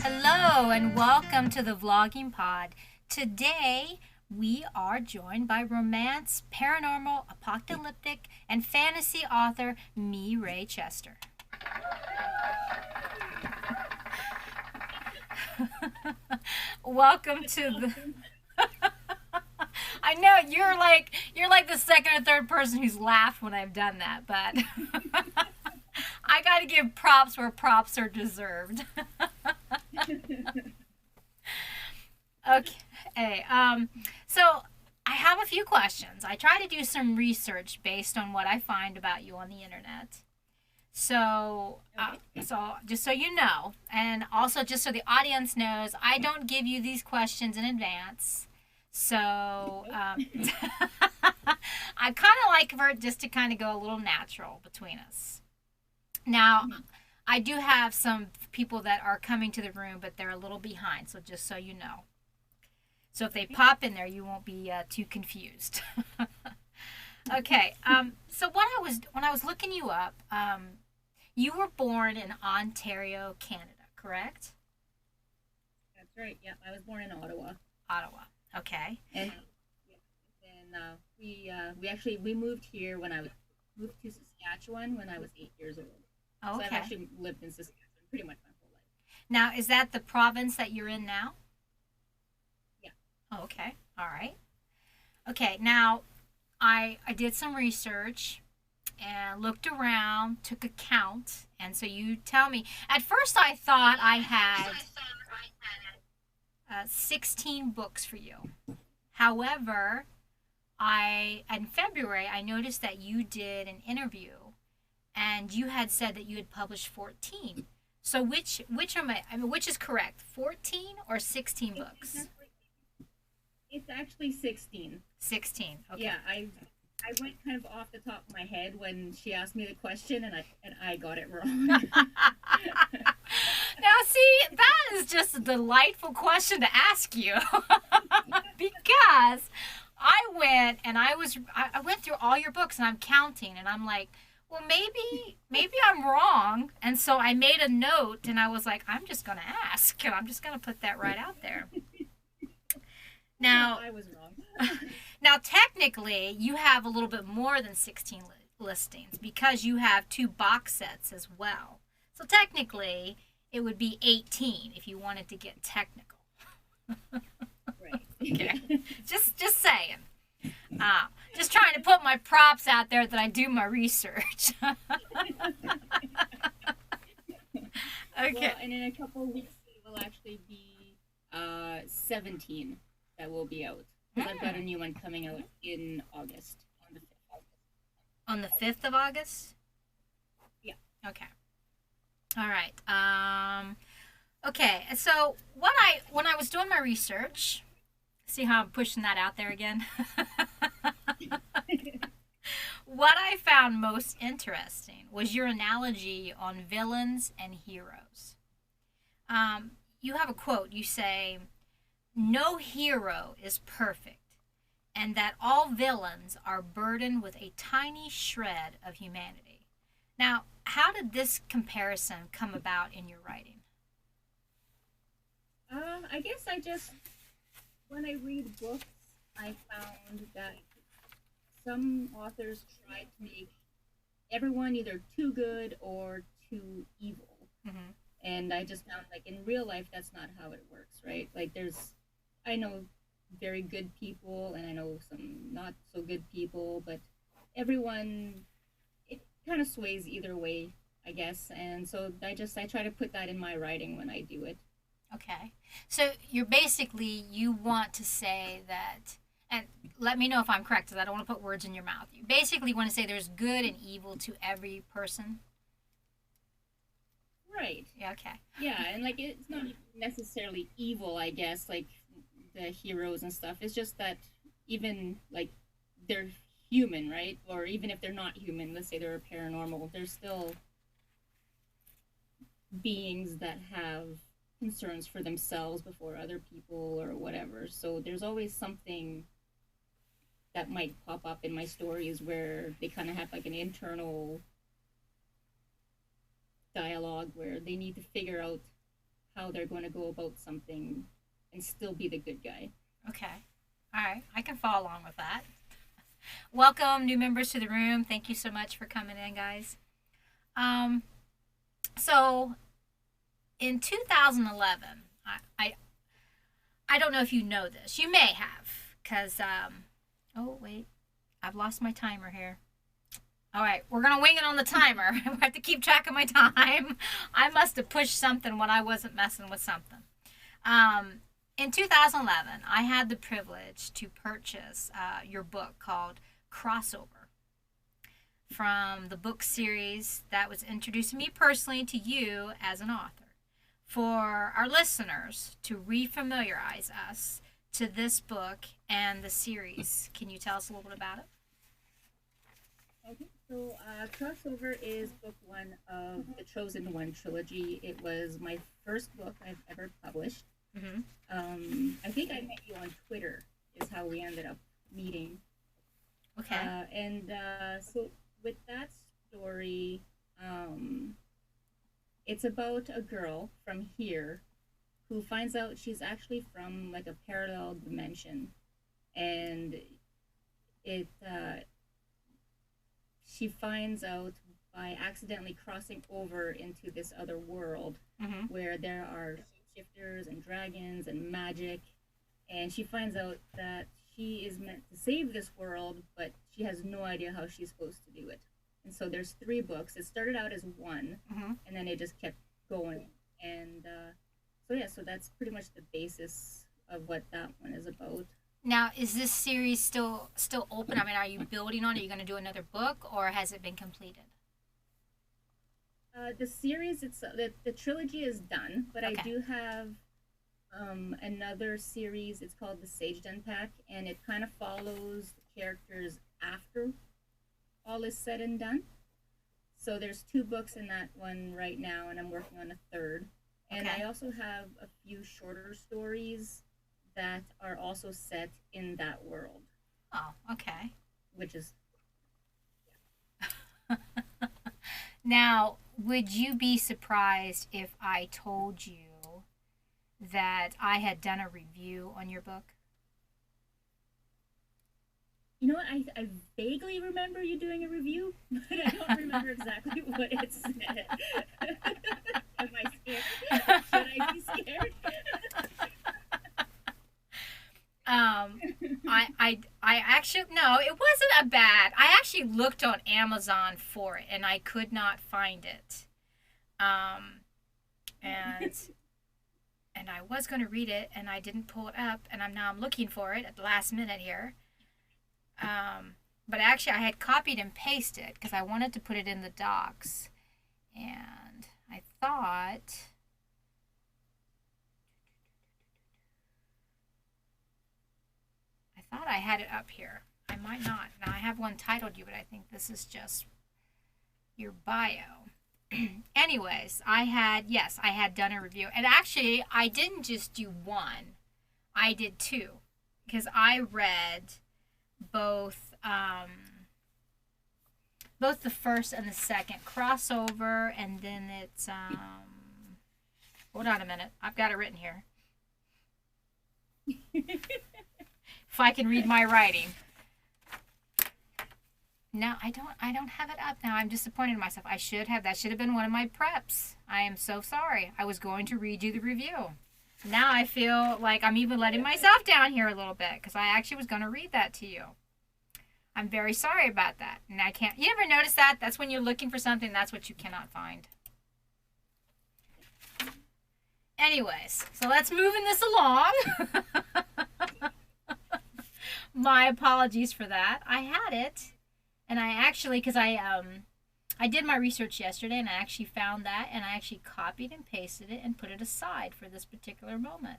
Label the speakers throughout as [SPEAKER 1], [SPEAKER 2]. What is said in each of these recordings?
[SPEAKER 1] Hello and welcome to the Vlogging Pod. Today we are joined by romance, paranormal, apocalyptic, and fantasy author Mireille Chester. Welcome to the I know you're like the second or third person who's laughed when I've done that, but I got to give props where props are deserved. Okay. So I have a few questions. I try to do some research based on what I find about you on the internet. So just so you know, and also just so the audience knows, I don't give you these questions in advance. So I kind of like for it just to kind of go a little natural between us. Now, I do have some people that are coming to the room, but they're a little behind. So just so you know. So if they pop in there, you won't be too confused. Okay. So when I was looking you up, you were born in Ontario, Canada, correct?
[SPEAKER 2] That's right. Yeah, I was born in Ottawa,
[SPEAKER 1] Ottawa. Okay.
[SPEAKER 2] and yeah, we moved here when I was moved to Saskatchewan when I was 8 years old. So I've
[SPEAKER 1] Okay.
[SPEAKER 2] actually lived in Saskatchewan pretty much my whole life.
[SPEAKER 1] Now, is that the province that you're in now?
[SPEAKER 2] Yeah.
[SPEAKER 1] Oh, okay. All right. Okay. Now, I did some research and looked around, took a count, and so you tell me. At first, I thought I had 16 books for you. However, I in February I noticed that you did an interview, and you had said that you had published 14. So which am I mean which is correct? 14 or 16
[SPEAKER 2] It's, it's
[SPEAKER 1] books?
[SPEAKER 2] actually it's actually 16.
[SPEAKER 1] 16. Okay.
[SPEAKER 2] Yeah, I went kind of off the top of my head when she asked me the question, and I got it wrong.
[SPEAKER 1] Now, see, that is just a delightful question to ask you because I went through all your books and I'm counting and I'm like, well, maybe I'm wrong, and so I made a note and I was like, I'm just gonna ask and I'm just gonna put that right out there.
[SPEAKER 2] No,
[SPEAKER 1] Now,
[SPEAKER 2] I was wrong.
[SPEAKER 1] now technically, you have a little bit more than 16 listings because you have two box sets as well. So technically, it would be 18 if you wanted to get technical.
[SPEAKER 2] Right.
[SPEAKER 1] Okay. Just saying. Uh, just trying to put my props out there that I do my research.
[SPEAKER 2] Well,
[SPEAKER 1] Okay.
[SPEAKER 2] and in a couple of weeks it will actually be 17 that will be out because I've got a
[SPEAKER 1] Hmm.
[SPEAKER 2] new one coming out in August on the 5th.
[SPEAKER 1] On the 5th of August?
[SPEAKER 2] Yeah.
[SPEAKER 1] Okay. All right. Okay. So when I was doing my research, see how I'm pushing that out there again? What I found most interesting was your analogy on villains and heroes. You have a quote. You say, no hero is perfect, and that all villains are burdened with a tiny shred of humanity. Now, how did this comparison come about in your writing?
[SPEAKER 2] I guess I just when I read books, I found that some authors try to make everyone either too good or too evil.
[SPEAKER 1] Mm-hmm.
[SPEAKER 2] And I just found like in real life that's not how it works, right? Like I know very good people and I know some not so good people, but everyone it kind of sways either way, I guess. And so I try to put that in my writing when I do it.
[SPEAKER 1] Okay. So you want to say that, and let me know if I'm correct, because I don't want to put words in your mouth. You basically want to say there's good and evil to every person.
[SPEAKER 2] Right.
[SPEAKER 1] Yeah. Okay.
[SPEAKER 2] Yeah, and like it's not necessarily evil, I guess, like the heroes and stuff. It's just that even like they're human, right? Or even if they're not human, let's say they're paranormal, they're still beings that have concerns for themselves before other people or whatever. So there's always something that might pop up in my stories where they kind of have like an internal dialogue where they need to figure out how they're going to go about something and still be the good guy.
[SPEAKER 1] Okay. All right. I can follow along with that. Welcome, new members to the room. Thank you so much for coming in, guys. Um, so in 2011, I don't know if you know this. You may have, because oh wait, I've lost my timer here. All right, we're gonna wing it on the timer. I have to keep track of my time. I must have pushed something when I wasn't messing with something. In 2011, I had the privilege to purchase your book called Crossover from the book series that was introduced to me personally to you as an author. For our listeners to refamiliarize us to this book and the series, can you tell us a little bit about it?
[SPEAKER 2] Okay, so Crossover is book one of the Chosen One trilogy. It was my first book I've ever published.
[SPEAKER 1] Mm-hmm.
[SPEAKER 2] I think I met you on Twitter, is how we ended up meeting.
[SPEAKER 1] Okay.
[SPEAKER 2] So with that story, it's about a girl from here who finds out she's actually from like a parallel dimension, and it she finds out by accidentally crossing over into this other world
[SPEAKER 1] Mm-hmm.
[SPEAKER 2] where there are shifters and dragons and magic, and she finds out that she is meant to save this world, but she has no idea how she's supposed to do it. And so there's three books. It started out as one,
[SPEAKER 1] Mm-hmm.
[SPEAKER 2] and then it just kept going. And so yeah, so that's pretty much the basis of what that one is about.
[SPEAKER 1] Now, is this series still open? I mean, are you building on it? Are you going to do another book, or has it been completed?
[SPEAKER 2] The series, the trilogy is done, but I
[SPEAKER 1] Okay.
[SPEAKER 2] do have another series. It's called the Sage Den Pack, and it kind of follows the characters after all is said and done. So there's two books in that one right now, and I'm working on a third. And
[SPEAKER 1] Okay.
[SPEAKER 2] I also have a few shorter stories that are also set in that world,
[SPEAKER 1] Oh, okay.
[SPEAKER 2] which is
[SPEAKER 1] Now, would you be surprised if I told you that I had done a review on your book?
[SPEAKER 2] you know what, I vaguely remember you doing a review, but I don't remember exactly what it said. Am I scared? Should I be scared?
[SPEAKER 1] I actually no, it wasn't a bad. I actually looked on Amazon for it and I could not find it. Um, and and I was going to read it and I didn't pull it up and I'm looking for it at the last minute here. But actually I had copied and pasted because I wanted to put it in the docs, and I thought I had it up here. I might not. Now I have one titled you, but I think this is just your bio. Anyways, I had done a review. And actually, I didn't just do one. I did two because I read both both the first and the second crossover, and then it's hold on a minute. I've got it written here. If I can read my writing. No, I don't have it up now. I'm disappointed in myself. I should have. That should have been one of my preps. I am so sorry. I was going to read you the review. Now I feel like I'm even letting myself down here a little bit because I actually was going to read that to you. I'm very sorry about that. And I can't. You ever notice that? That's when you're looking for something, that's what you cannot find. Anyways, so let's moving this along. My apologies for that. I had it, and I actually, because I did my research yesterday, and I actually found that, and I actually copied and pasted it and put it aside for this particular moment.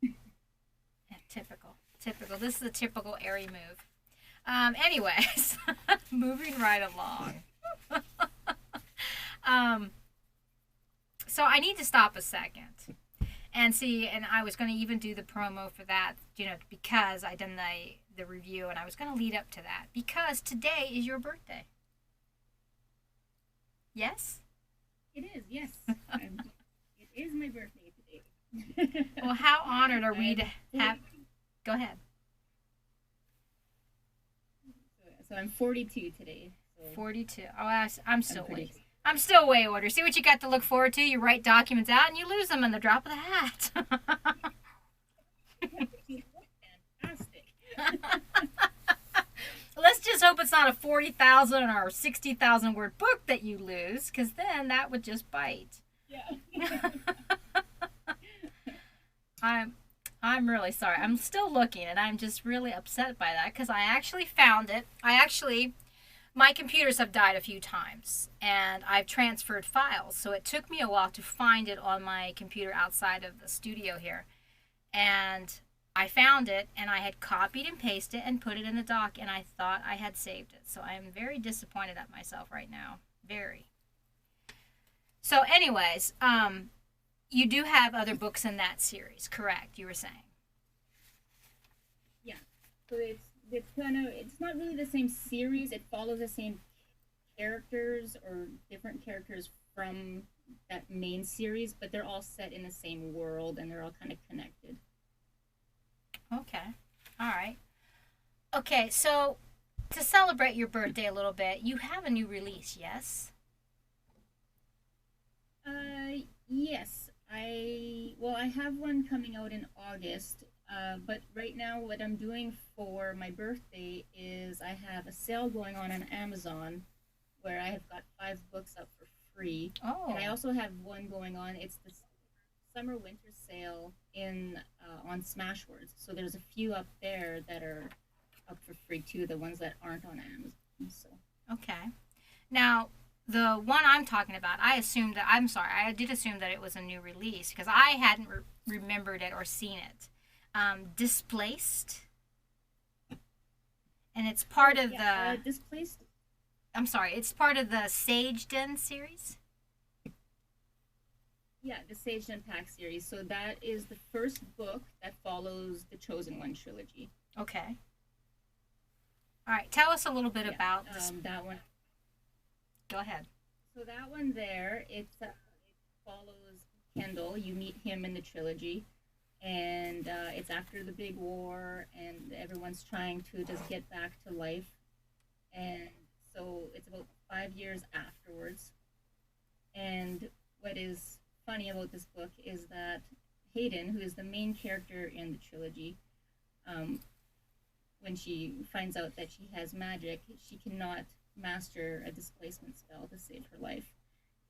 [SPEAKER 1] Yeah, typical. This is a typical Airy move. Anyways, moving right along. So I need to stop a second and see, and I was going to even do the promo for that, because I done the review, and I was going to lead up to that because today is your birthday. Yes?
[SPEAKER 2] It is, yes. It is my birthday
[SPEAKER 1] Well, how honored are we to
[SPEAKER 2] I'm
[SPEAKER 1] have?
[SPEAKER 2] 40,
[SPEAKER 1] Go ahead.
[SPEAKER 2] so I'm 42 today. So
[SPEAKER 1] 42. Oh, I'm
[SPEAKER 2] I'm
[SPEAKER 1] still
[SPEAKER 2] pretty
[SPEAKER 1] way.
[SPEAKER 2] excited.
[SPEAKER 1] I'm still way older. See what you got to look forward to? You write documents out and you lose them in the drop of the hat.
[SPEAKER 2] You look fantastic.
[SPEAKER 1] Let's just hope it's not a 40,000 or 60,000 word book that you lose, because then that would just bite.
[SPEAKER 2] Yeah.
[SPEAKER 1] I'm I'm really sorry. I'm still looking and I'm just really upset by that because I actually found it. My computers have died a few times and I've transferred files. So it took me a while to find it on my computer outside of the studio here. And I found it and I had copied and pasted it and put it in the doc and I thought I had saved it. So I am very disappointed at myself right now. Very. So anyways, you do have other books in that series, correct? You were saying.
[SPEAKER 2] Yeah. So it's kind of, it's not really the same series. It follows the same characters or different characters from that main series, but they're all set in the same world and they're all kind of connected.
[SPEAKER 1] Okay. All right. Okay, so to celebrate your birthday a little bit, you have a new release, yes?
[SPEAKER 2] Yes. I have one coming out in August. But right now, what I'm doing for my birthday is I have a sale going on Amazon where I have got 5 books up for free, and I
[SPEAKER 1] Oh,
[SPEAKER 2] also have one going on. It's the summer winter sale in on Smashwords. So there's a few up there that are up for free too. The ones that aren't on Amazon. So
[SPEAKER 1] okay. Now, the one I'm talking about, I'm sorry, I did assume that it was a new release because I hadn't remembered it or seen it. Displaced, and it's part of
[SPEAKER 2] yeah,
[SPEAKER 1] the,
[SPEAKER 2] Displaced.
[SPEAKER 1] I'm sorry, it's part of the Sage Den series.
[SPEAKER 2] Yeah, the Sage and Pack series. So that is the first book that follows the Chosen One trilogy.
[SPEAKER 1] Okay. All right, tell us a little bit
[SPEAKER 2] Yeah,
[SPEAKER 1] about this.
[SPEAKER 2] that one.
[SPEAKER 1] Go ahead.
[SPEAKER 2] So that one there, it follows Kendall. You meet him in the trilogy, and it's after the big war, and everyone's trying to just get back to life. And so it's about 5 years afterwards. And what is funny about this book is that Hayden, who is the main character in the trilogy, um, when she finds out that she has magic, she cannot master a displacement spell to save her life.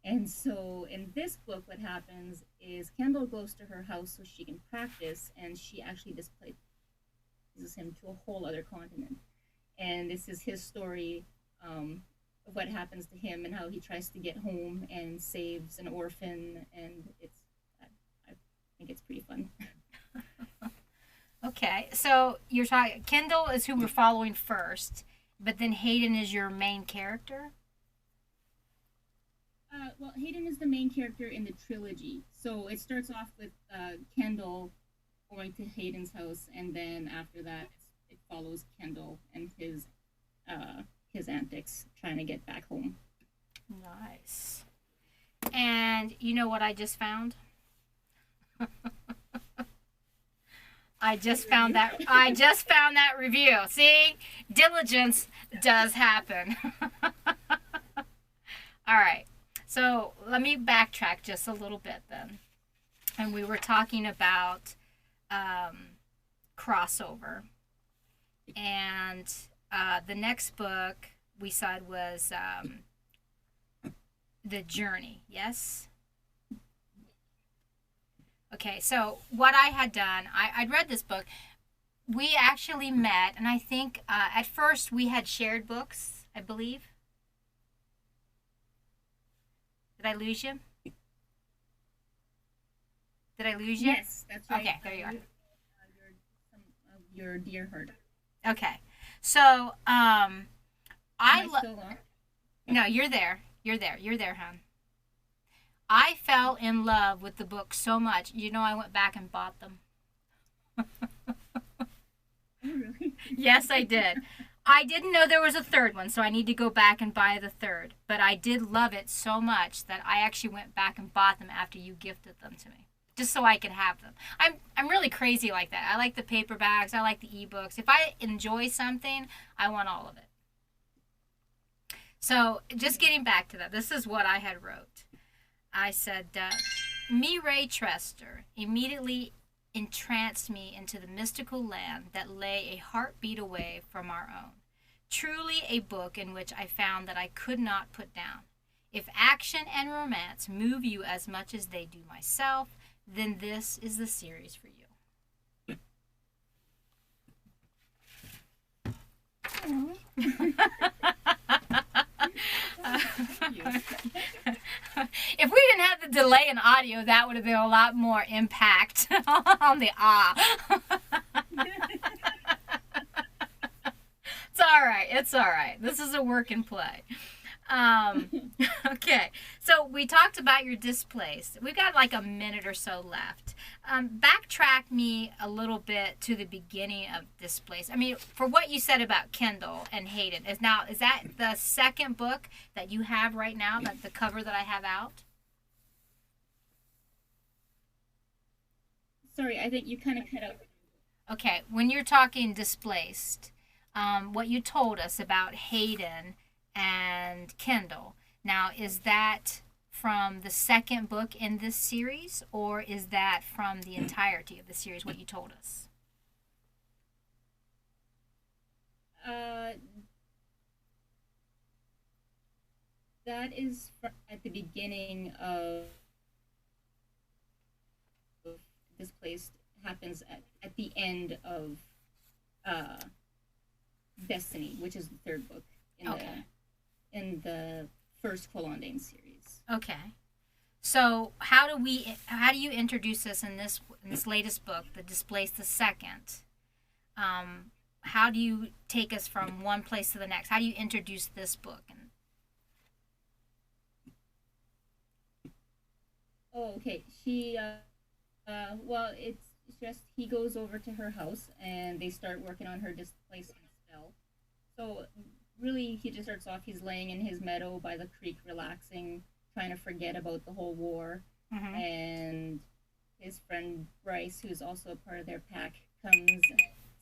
[SPEAKER 2] And so in this book, what happens is Kendall goes to her house so she can practice, and she actually displaces him to a whole other continent. And this is his story of what happens to him and how he tries to get home and saves an orphan. And I think it's pretty fun.
[SPEAKER 1] Okay, so you're talking Kendall is who we're following first, but then Hayden is your main character.
[SPEAKER 2] Well, Hayden is the main character in the trilogy. So it starts off with Kendall going to Hayden's house, and then after that, it follows Kendall and his antics trying to get back home.
[SPEAKER 1] Nice. And you know what I just found? I just found that review. See? Diligence does happen. All right. So, let me backtrack just a little bit then. And we were talking about crossover. And the next book we said was The Journey. Yes? Okay, so what I had done, I'd read this book. We actually met, and I think at first we had shared books, I believe. Did I lose you? Did I lose you?
[SPEAKER 2] Yes, that's right.
[SPEAKER 1] Okay, there you are.
[SPEAKER 2] Some of your deer herd.
[SPEAKER 1] Okay, so
[SPEAKER 2] Am I
[SPEAKER 1] I
[SPEAKER 2] still on?
[SPEAKER 1] no, you're there. You're there. You're there, hon. I fell in love with the book so much. You know, I went back and bought them.
[SPEAKER 2] Oh, really?
[SPEAKER 1] Yes, I did. I didn't know there was a third one, so I need to go back and buy the third. But I did love it so much that I actually went back and bought them after you gifted them to me. just so I could have them. I'm really crazy like that. I like the paperbacks. I like the ebooks. If I enjoy something, I want all of it. So just getting back to that, this is what I had wrote. I said, Mireille Chester immediately entranced me into the mystical land that lay a heartbeat away from our own. Truly a book in which I found that I could not put down. If action and romance move you as much as they do myself, then this is the series for you. If we didn't have the delay in audio, that would have been a lot more impact on the It's all right. It's all right. This is a work and play. Okay, so we talked about your displaced. We've got like a minute or so left. Backtrack me a little bit to the beginning of Displaced. I mean, for what you said about Kendall and Hayden, is that the second book that you have right now, that the cover that I have out?
[SPEAKER 2] Sorry, I think you kind of cut out.
[SPEAKER 1] Okay, when you're talking Displaced, what you told us about Hayden and Kendall. Now, is that from the second book in this series, or is that from the entirety of the series, what you told us?
[SPEAKER 2] That is at the beginning of Displaced, happens at the end of uh, Destiny, which is the third book in the first Colondane series.
[SPEAKER 1] Okay. So how do you introduce us in this latest book, The Displaced the Second? How do you take us from one place to the next? How do you introduce this book?
[SPEAKER 2] Oh, okay. Well, it's just he goes over to her house and they start working on her displacement spell. So really, he just starts off. He's laying in his meadow by the creek, relaxing, trying to forget about the whole war. Mm-hmm. And his friend Bryce, who's also a part of their pack, comes and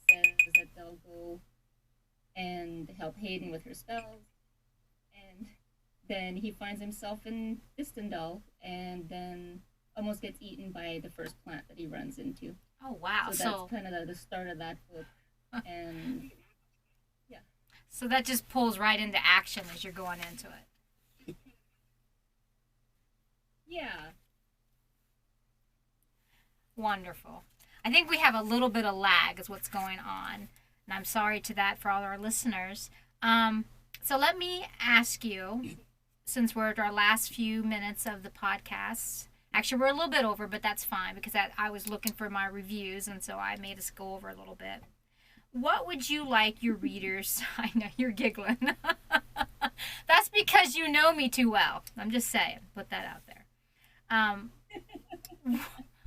[SPEAKER 2] says that they'll go and help Hayden with her spells. And then he finds himself in Distendal, and then almost gets eaten by the first plant that he runs into.
[SPEAKER 1] Oh wow!
[SPEAKER 2] So that's kind of the start of that book, and yeah.
[SPEAKER 1] So that just pulls right into action as you're going into it.
[SPEAKER 2] Yeah.
[SPEAKER 1] Wonderful. I think we have a little bit of lag is what's going on, and I'm sorry to that for all our listeners. So let me ask you, since we're at our last few minutes of the podcast. Actually, we're a little bit over, but that's fine because I was looking for my reviews, and so I made us go over a little bit. What would you like your readers... I know, you're giggling. That's because you know me too well. I'm just saying. Put that out there.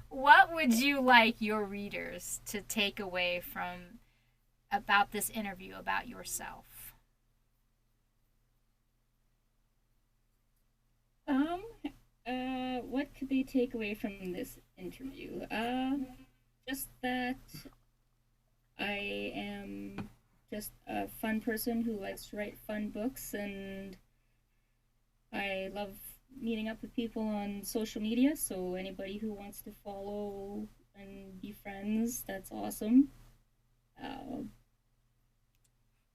[SPEAKER 1] What would you like your readers to take away from about this interview about yourself?
[SPEAKER 2] What could they take away from this interview? Just that I am just a fun person who likes to write fun books, and I love meeting up with people on social media, so anybody who wants to follow and be friends, that's awesome.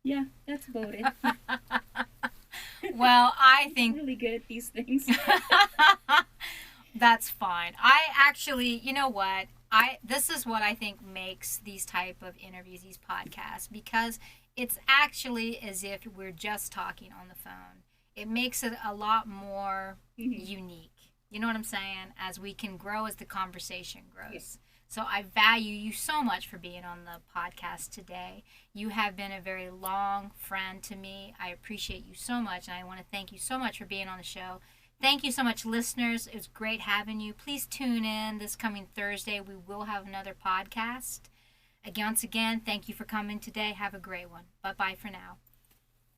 [SPEAKER 2] Yeah, that's about it.
[SPEAKER 1] Well, I think...
[SPEAKER 2] I'm really good at these things.
[SPEAKER 1] That's fine. I actually, you know what? This is what I think makes these type of interviews, these podcasts, because it's actually as if we're just talking on the phone. It makes it a lot more unique. You know what I'm saying? As we can grow as the conversation grows. Yes. So I value you so much for being on the podcast today. You have been a very long friend to me. I appreciate you so much, and I want to thank you so much for being on the show. Thank you so much, listeners. It was great having you. Please tune in this coming Thursday. We will have another podcast. Once again, thank you for coming today. Have a great one. Bye-bye for now.